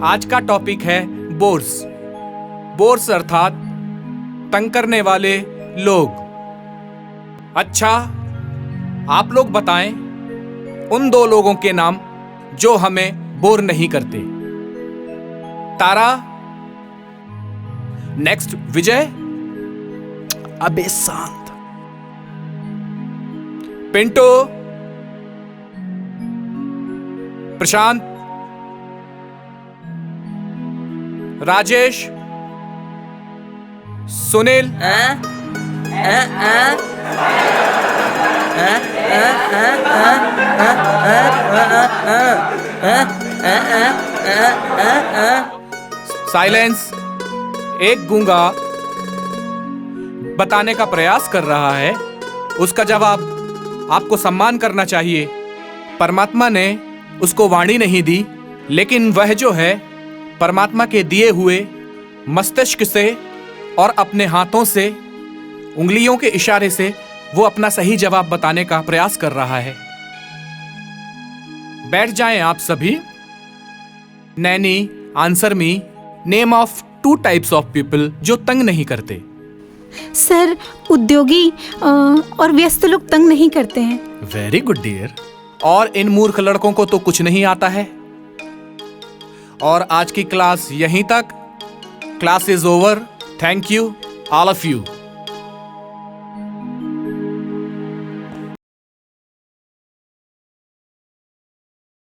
आज का टॉपिक है बोर्स। बोर्स अर्थात तंग करने वाले लोग। अच्छा, आप लोग बताएं उन दो लोगों के नाम जो हमें बोर नहीं करते। तारा, नेक्स्ट विजय, अबे शांत। पिंटू, प्रशांत, राजेश, सुनील, साइलेंस। एक गूंगा बताने का प्रयास कर रहा है, उसका जवाब आपको सम्मान करना चाहिए। परमात्मा ने उसको वाणी नहीं दी, लेकिन वह जो है परमात्मा के दिए हुए मस्तिष्क से और अपने हाथों से, उंगलियों के इशारे से वो अपना सही जवाब बताने का प्रयास कर रहा है। बैठ जाएं आप सभी। Naini, answer me name of 2 types of people जो तंग नहीं करते। सर, उद्योगी और व्यस्त लोग तंग नहीं करते हैं। Very good dear. और इन मूर्ख लड़कों को तो कुछ नहीं आता है। और आज की क्लास यहीं तक। Class is over. Thank you all of you.